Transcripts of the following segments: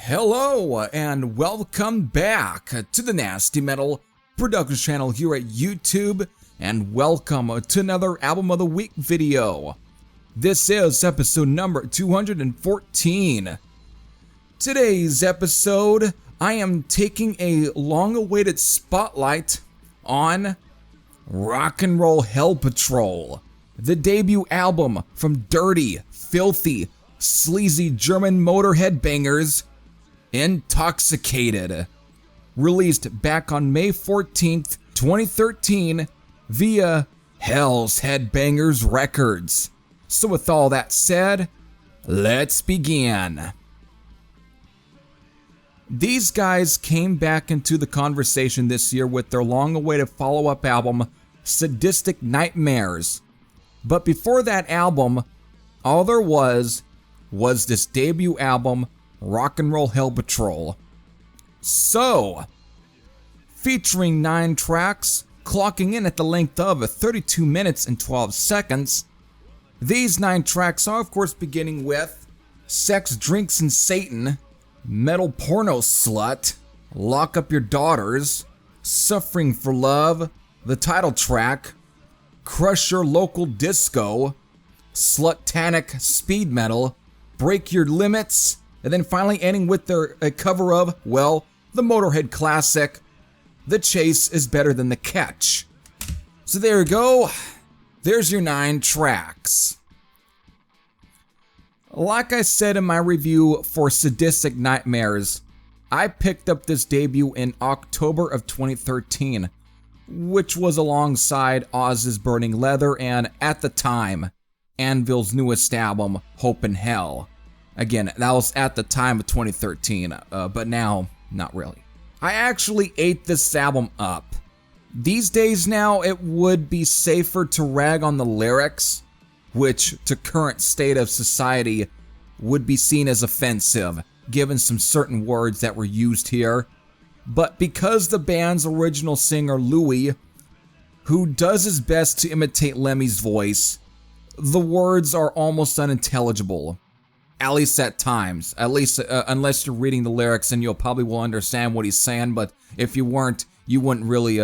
Hello and welcome back to the Nasty Metal Production channel here at YouTube, and welcome to another Album of the Week video. This is episode number 214. Today's episode, I am taking a long-awaited spotlight on Rock and Roll Hellpatröl, the debut album from dirty, filthy, sleazy German motor headbangers, Intöxicated, released back on May 14th, 2013 via Hell's Headbangers Records. So with all that said, let's begin. These guys came back into the conversation this year with their long-awaited follow-up album, Sadistic Nightmares. But before that album, all there was this debut album, Rock and Roll Hellpatröl. So, featuring 9 tracks, clocking in at the length of 32 minutes and 12 seconds, these 9 tracks are of course beginning with Sex, Drinks, and Satan, Metal Porno Slut, Lock Up Your Daughters, Suffering for Love, the title track, Crush Your Local Disco, Slutanic Speed Metal, Break Your Limits, and then finally ending with their cover of, well, the Motorhead classic, The Chase is Better Than the Catch. So there you go, there's your 9 tracks. Like I said in my review for Sadistic Nightmares, I picked up this debut in October of 2013, which was alongside Oz's Burning Leather and, at the time, Anvil's newest album, Hope in Hell. Again, that was at the time of 2013, but now, not really. I actually ate this album up. These days now, it would be safer to rag on the lyrics, which, to current state of society, would be seen as offensive, given some certain words that were used here. But because the band's original singer, Louis, who does his best to imitate Lemmy's voice, the words are almost unintelligible. At least at times. At least unless you're reading the lyrics, and you'll probably will understand what he's saying, but if you weren't, you wouldn't really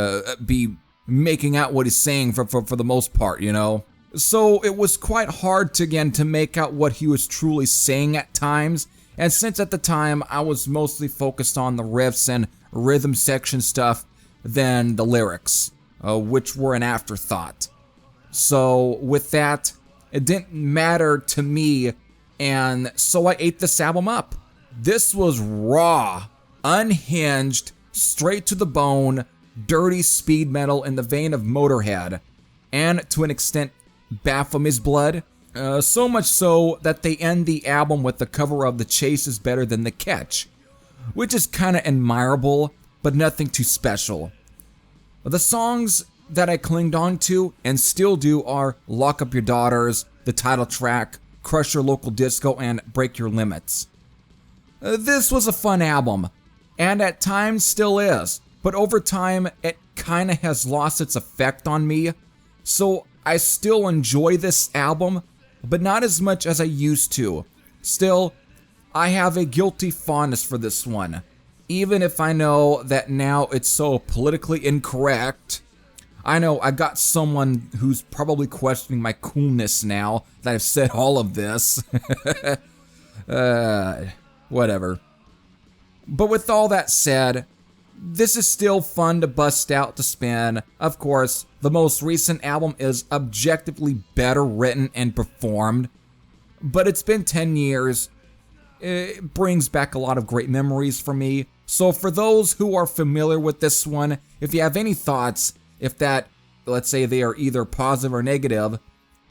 be making out what he's saying for the most part, you know? So it was quite hard to make out what he was truly saying at times, and since at the time I was mostly focused on the riffs and rhythm section stuff than the lyrics, which were an afterthought. So with that, it didn't matter to me, and so I ate this album up. This was raw, unhinged, straight to the bone, dirty speed metal in the vein of Motorhead, and to an extent, Baphomet's Blood. So much so that they end the album with the cover of The Chase is Better Than the Catch, which is kinda admirable, but nothing too special. The songs that I clinged on to, and still do, are Lock Up Your Daughters, the title track, Crush Your Local Disco, and Break Your Limits. This was a fun album, and at times still is, but over time it kinda has lost its effect on me, so I still enjoy this album, but not as much as I used to. Still, I have a guilty fondness for this one, even if I know that now it's so politically incorrect. I know I got someone who's probably questioning my coolness now that I've said all of this. Whatever. But with all that said, this is still fun to bust out to spin. Of course, the most recent album is objectively better written and performed, but it's been 10 years. It brings back a lot of great memories for me. So for those who are familiar with this one, if you have any thoughts, if that, let's say they are either positive or negative,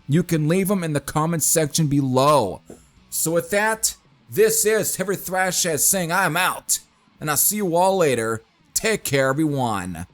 you can leave them in the comments section below. So with that, this is Heavy Thrashhead saying I'm out, and I'll see you all later. Take care, everyone.